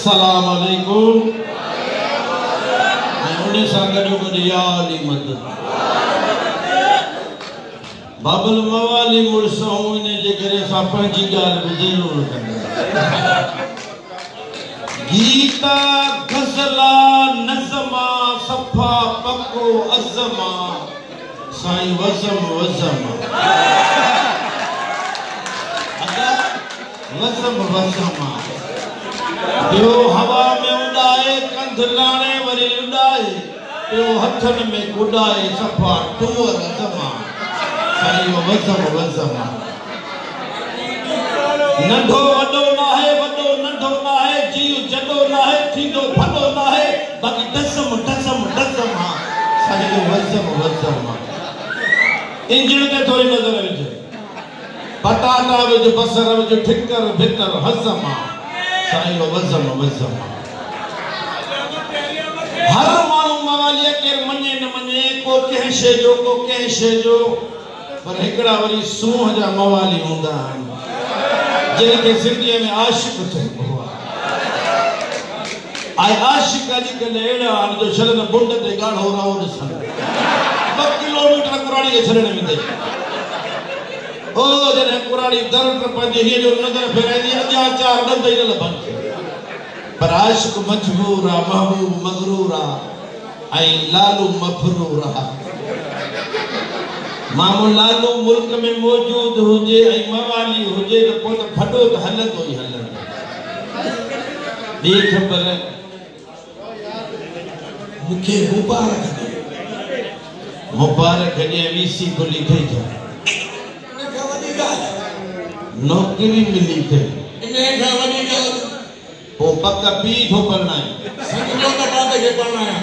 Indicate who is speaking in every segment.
Speaker 1: अस्सलाम वालेकुम। उन्हें सागरो मरियाली मदद बाबल मवाली मुर्सों ने जेकरे सापन जी गाल बुझेरो गीता गजला नज़मा सफा पको अज़मा साईं वज़म वज़म वज़म वज़म यो हवा में उड़ाए कंध लाने वरी उड़ाए यो हथन में कुड़ाए सफा टूर अज़मा साईं वज़म वज़म नंढो वडो ना है वडो नंढो ना है जीव जडो ना है थींदो फडो ना है बाकी दसम दसम दसम साईं वज़म वज़म इंजन ते थोड़ी नजर विझ पटाटा विझ बसर विझ ठिकर भितर हज़म साईं वज़म वज़म हर माण्हू मवालीअ के मञे न मञे को कंहिं शइ जो को कंहिं शइ जो पर हिकड़ा वरी सूंह जा मवाली हूंदा आहिनि जिनके सिंधीअ में आशिक चइबो आहे आशिक अॼुकल्ह अहिड़ा आहिनि जो छॾनि बुंड ते ॻाढ़ो रहो ॾिसनि 2 किलोमीटर कुराड़ी खे छॾण वेंदे ओ जॾहिं कुराड़ी दर पंहिंजे हीअ जो नज़र फेराईंदी अॻियां 4 ॾंद ई न लभनि पर आशिक मजबूर आहे महबूब मगरूर आहे ऐं लालू मफरूर आहे मामू लालू मुल्क में मौजूद हुजे ऐं मवाली हुजे त पोइ त फडो त हलंदो ई हलंदो ॿी ख़बर मूंखे मुबारक ॾे वीसी खुली थई जा नौकरी मिली थई इन खां वॾी ॻाल्हि पोइ पक पी थो पढ़नाए संगो त बात खे पढ़नाया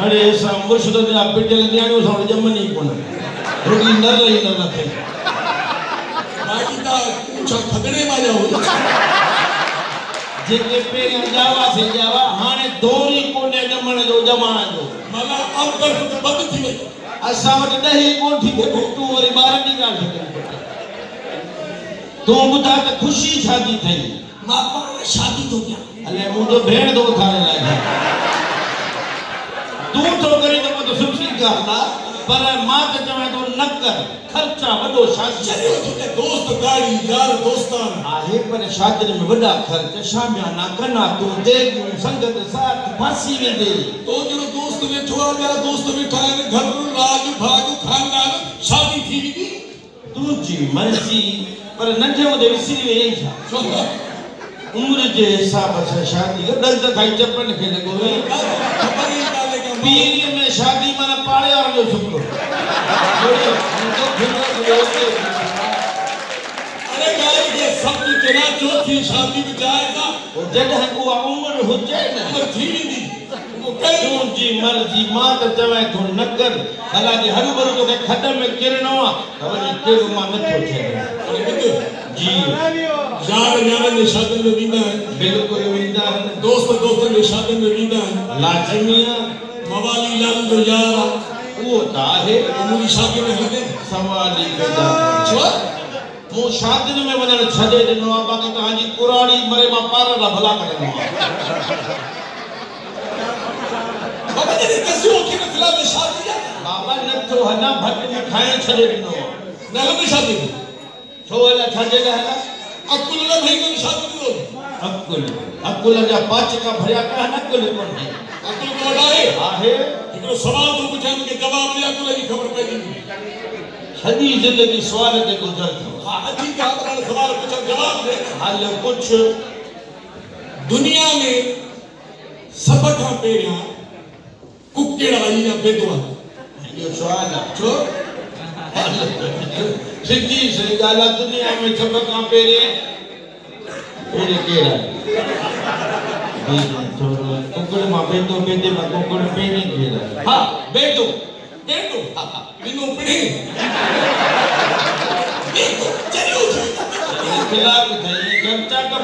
Speaker 1: अरे असां मुर्शिद जा पिटियल न्याणियूं सां ॼमनी कोन रोटी न रही न थे बाकी ता कुछ खगड़े में जाओ जेके पेरियां जावा से जावा हाने दोरी कोने जमण जो जमाना जो माना अब कर तो बंद थी वई असा वट दही कोठी के तू वरी बाहर निकाल सके तू बुधा त खुशी शादी थई मां पाण शादी तो क्या अले मुंडो भेण दो थाने लाए तू तो करी तो सुखी गाना पर मां त चवे तो न कर खर्चा वडो शादी चलो तुके दोस्त गाड़ी यार दोस्तान आहे पर शादी में वडा खर्च शामियाना कना तू देख संगत साथ फांसी वेंदे तो जो दोस्त वेठो आ मेरा दोस्त वेठा है घर राज भाग खानदान शादी थी वी तू जी मर्जी पर नंढे होदे विसरी वे छा उम्र जे हिसाब से शादी दंद खाई चपन के लगो पीर में शादी माने पाड़े वाला जो सुखो अरे गाली के सब केना चौथी शादी में जाएगा और जगह को उम्र हो जाए ना उम्र थी दी वो कहीं जी मर्जी मां त चवे तो न कर भला जी हर भर तो के खड में किरणो आ वनी के मां न थो थे जी यार यार ने शादी में विंदा है बिल्कुल विंदा है दोस्त दोस्त ने शादी में विंदा है लाजमिया मवाली लाल जो यार वो ताहे उनी शादी में हले सवाली पैदा छो मो शादी में वणन छडे दिनो बाकी कहां जी कुराड़ी मरे मा पार ला भला करनो बाबा जी कसियो के खिलाफ शादी बाबा न तो हना भट में खाए छडे दिनो न हले शादी छो हला छडे हला अकुल न भई को शादी दो अकुल जा पांच का भरिया का न कुल कोन है अकुल को डाए आहे एकरो सवाल तो पूछन के जवाब ले अकुल की खबर पई सदी जिंदगी सवाल ते गुजर हां अजी का सवाल पूछन जवाब दे हाल कुछ दुनिया में सब का पेरिया कुकेड़ा आई या बेदवा यो सवाल छो सिद्धि सही गाला दुनिया में सब का पेरे पेरे केरा कुकड़ मां बेदो बेदे मां कुकड़ पेरे केरा हां बेदो बेदो बिनो पड़ी बेदो चलो खिलाफ थई जनता का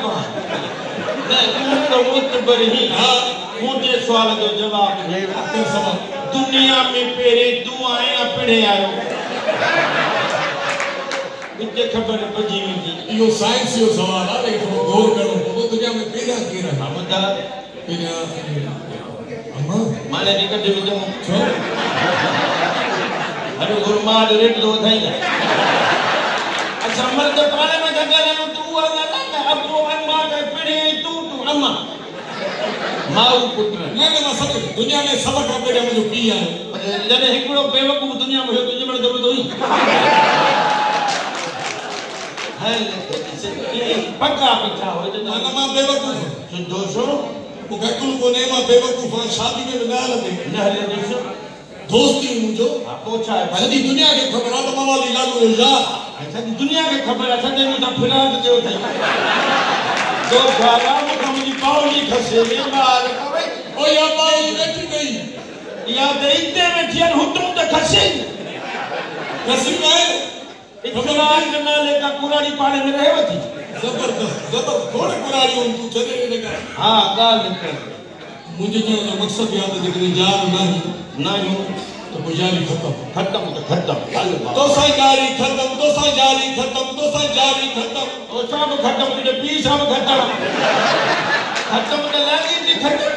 Speaker 1: न तो मुत बरही हां मुझे सवाल जो जवाब दे दुनिया में पेरे दुआएं अपने आयो मुझे खबर पजी वेंदी यो साइंस जो सवाल है लेकिन गौर करो
Speaker 2: बाबू दुनिया में पेरा केरा
Speaker 1: हमदा
Speaker 2: पेरा अम्मा
Speaker 1: माने निकट दे दो छो अरे गुरमाद रेट दो थाई अच्छा मर्द पाले में जगह ने तू वाला ना अब वो अम्मा के पीढ़ी तू अम्मा माऊ पुत्र
Speaker 2: ना सब दुनिया में सब का पेरा में जो पिया है
Speaker 1: जने हिकड़ो बेवकूफ दुनिया में हो तुझे मन जरूरत हुई है पक्का पक्का हो तो
Speaker 2: ना मां बेवकूफ
Speaker 1: जो दोषो
Speaker 2: वो गकुल को ने मां बेवकूफ शादी में ना लगे
Speaker 1: न हले दोषो
Speaker 2: दोस्ती मुझो
Speaker 1: पोछा है
Speaker 2: सदी दुनिया के खबर आ तमा वाली लागू यार
Speaker 1: अच्छा दुनिया के खबर अच्छा दे तो फिराद जो थे दो खाला मुझे पावली खसे ये मार भाई
Speaker 2: ओ या पावली बैठी गई
Speaker 1: या देते में थियन हुतम त खसे
Speaker 2: खसी में
Speaker 1: इकरार करना लेका कुराड़ी पाने में रहे थी
Speaker 2: जबरदस्त थोड़े कुराड़ी हूं तू चले लगा
Speaker 1: हां गाल निकल
Speaker 2: मुझे जो मकसद याद है लेकिन जार नहीं तो गुजारी खत्म तो जारी खत्म तो जारी खत्म तो जारी खत्म
Speaker 1: ओ सब खत्म तुझे पी सब खत्म तो लगी थी खत्म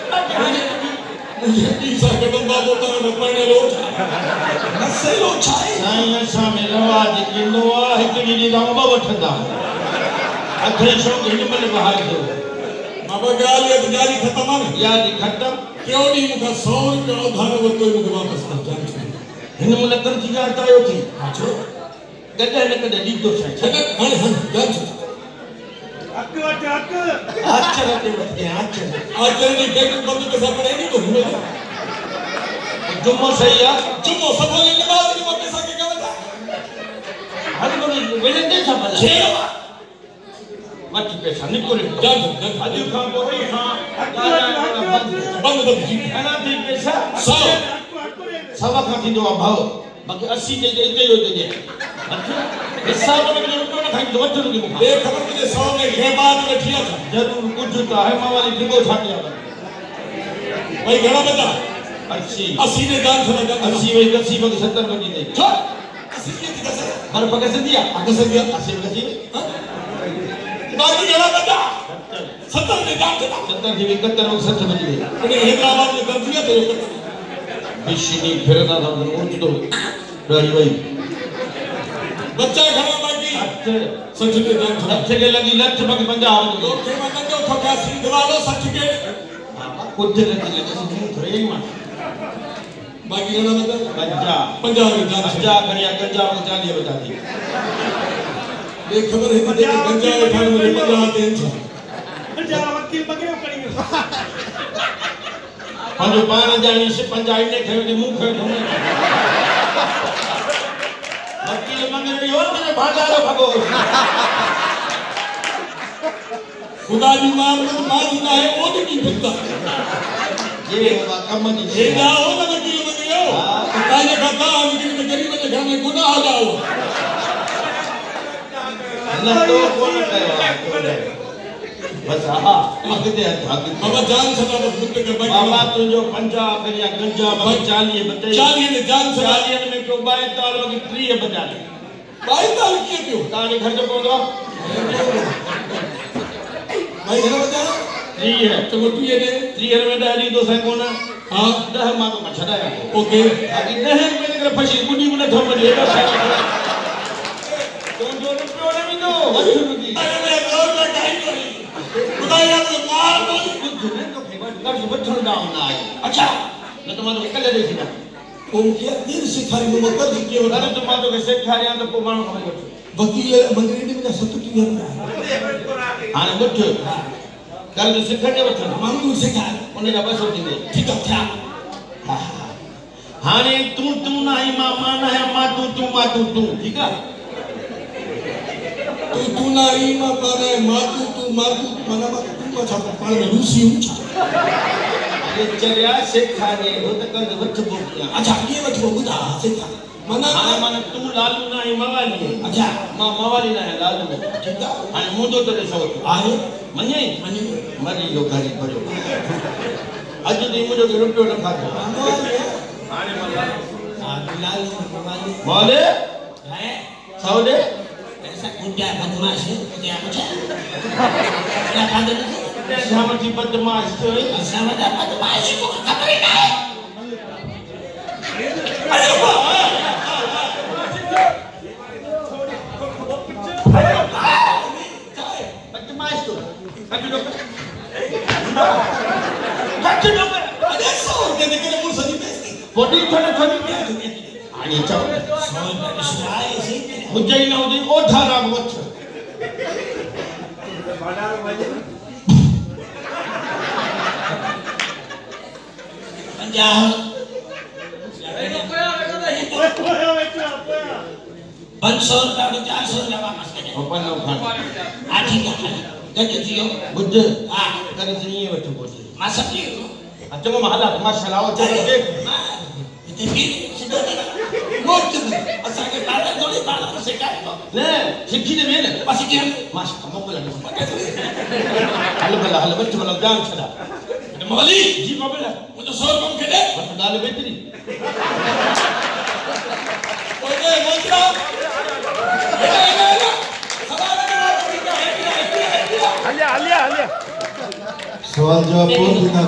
Speaker 2: मुझे पीसा खत्म बाबू तो न पड़ने लो नसे लो छाई
Speaker 1: साईं सा में रवाज किंदो आ हिकड़ी दी गांव वठंदा अखरे शो हिनमल बहार दो
Speaker 2: बाबा गाल ये जारी खत्म है
Speaker 1: यार खत्म
Speaker 2: क्यों नहीं मुका 100 रुपया उधार वो कोई मुके वापस कर जान
Speaker 1: हिनमल कर थी जाता यो थी
Speaker 2: अच्छा
Speaker 1: गड्ढे न कदे दी दो छे
Speaker 2: हन जान
Speaker 1: आचर दे वठे आचर
Speaker 2: नहीं बेक बंद के साथ पड़े नहीं तो हुए
Speaker 1: जुम्मो सही है
Speaker 2: जुम्मो सब ने नमाज के पैसा के क्या बता
Speaker 1: हर को वेले दे सब छेवा मत पैसा निकोले
Speaker 2: जान
Speaker 1: अजू खां कोई हां
Speaker 2: बंद दब जी
Speaker 1: अना थी पैसा
Speaker 2: 100
Speaker 1: सवा खां थी दो भाव बाकी 80 के दे यो दे हिसाब में रुपयो न खाई दो वठो की
Speaker 2: दे खबर मुझे 100 में के बाद रखिया था
Speaker 1: जरूर कुछ तो है मावाली ढिगो छाटिया
Speaker 2: भाई घणा बता
Speaker 1: 80
Speaker 2: ने दान थना दान
Speaker 1: 80 वही 80 बग 70 बगी दे
Speaker 2: छोड़ 80 की कैसे
Speaker 1: पर पकड़ से दिया
Speaker 2: आगे से दिया
Speaker 1: 80 बगी
Speaker 2: बाकी घणा बता 70 ने दान थना
Speaker 1: 70 की 71 और 60 बगी दे
Speaker 2: अरे हैदराबाद में कर दिया तो
Speaker 1: बिशनी फिरना था उठ तो रही भाई
Speaker 2: बच्चा घणा बाकी
Speaker 1: अच्छे
Speaker 2: सच ने दान थना
Speaker 1: अच्छे के लगी लक्ष बग 50
Speaker 2: लोग के मतलब जो ठोका सी दिवा लो सच के
Speaker 1: कुछ लगी लगी से थोड़ी ही मां
Speaker 2: बाकी घणा बता 50 में दान
Speaker 1: अच्छा करिया गंजा को 40 बता दी
Speaker 2: ये खबर है कि गंजा उठाने में 50 दिन था
Speaker 3: गंजा वकील बगड़ो करी
Speaker 1: पंजो पान जानी से 50 ने खयो के मुंह खयो वकील मंगरी और मेरे भांडारो भगो
Speaker 2: खुदा जी मां ना है वो नहीं बिकता
Speaker 1: ये कम दी
Speaker 2: ये ना हो ना वकील मंगरियो काले खाता लेकिन गरीब के घर में गुनाह आ जाओ
Speaker 1: ना तो कौन कहे बस हां अगते
Speaker 2: बाबा जान सदा बस मुक्त कर भाई
Speaker 1: बाबा तुझो 50 करिया गंजा 40 बते
Speaker 2: 40 ने जान सदा
Speaker 1: 40 में को 42 की 30 बता दे
Speaker 2: 42 किए क्यों
Speaker 1: ताने घर जो कोदो
Speaker 2: भाई घर बता
Speaker 1: 3 है
Speaker 2: तो तू ये दे
Speaker 1: 3 में डाली दो से कोना
Speaker 2: हां
Speaker 1: 10 मा को छडाया
Speaker 2: ओके
Speaker 1: अभी 10 में कर फसी गुडी गुने थम दे तो जो रुपयो ने भी दो
Speaker 2: अरे मैं और में काई करी खुदा या तो मार बोल
Speaker 1: कुछ ने तो फेवर कर बच्चों डाउन ना आए अच्छा न तो मानो कल देखी ना
Speaker 2: ओ क्या देर से खाली में कर दी के
Speaker 1: अरे तुम तो कैसे खा रहे हैं तो मानो खबर
Speaker 2: वकील मंत्री ने मुझे 70 की घर
Speaker 1: हां मुठ कल जो सिखने वठो
Speaker 2: मांगू से खा
Speaker 1: उन्हें का बस होती है
Speaker 2: ठीक है क्या
Speaker 1: हाने तू नहीं मां ना है मां तू ठीक है
Speaker 2: तू नहीं मां पाने मां तू मना तू अच्छा पान में रूसी ऊंचा
Speaker 1: ये चलिया सिखा दे हो तो कल वठ बोकिया
Speaker 2: अच्छा के वठ बुधा सिखा मना
Speaker 1: माना तू लालू नहीं मवाली
Speaker 2: अच्छा
Speaker 1: मां मवाली ना है लालू
Speaker 2: ठीक है
Speaker 1: हाने मुंडो तो ॾिसो
Speaker 2: आहे
Speaker 1: मने
Speaker 2: मनी
Speaker 1: मरी लो गाड़ी पड़ो अज दी मुझे रुपयो न खातो हाने लालू मवाली बोले
Speaker 2: है
Speaker 1: सौदे
Speaker 2: ऐसा
Speaker 4: udah bदमाश है क्या मुझे क्या खाते हैं
Speaker 1: sama di bदमाश tu
Speaker 4: sama dah bदमाश को खबर ही नहीं
Speaker 1: ayo Pak bदमाश tu kaki dokter ada soal dia negara musuh di pesti body thana thani ani chau
Speaker 4: soal bersuai sih
Speaker 1: mujai na udi o dhara wach
Speaker 4: Punjab 500 रुपया 400 रुपया वापस कर दे
Speaker 1: अपन नो खान
Speaker 4: हां ठीक है गज जियो
Speaker 1: बुद्ध
Speaker 4: हां
Speaker 1: कर सही वठ बोल
Speaker 4: मासा की
Speaker 1: अच्छा महला माशाल्लाह ओ चलो देख
Speaker 4: इतने भी सीधा मोट असा के बाला थोड़ी बाला से का
Speaker 1: ने सिक्की दे मेन
Speaker 4: बस की
Speaker 1: माशाल्लाह मोकला हल बला बच्चे बला जान छदा
Speaker 4: मौली
Speaker 1: जी मोबाइल
Speaker 4: मुझे 100 कम के दे
Speaker 1: बस डाल बेतरी
Speaker 4: ओए मोचरा
Speaker 3: Alia.
Speaker 2: सवाल जवाब बहुत दिना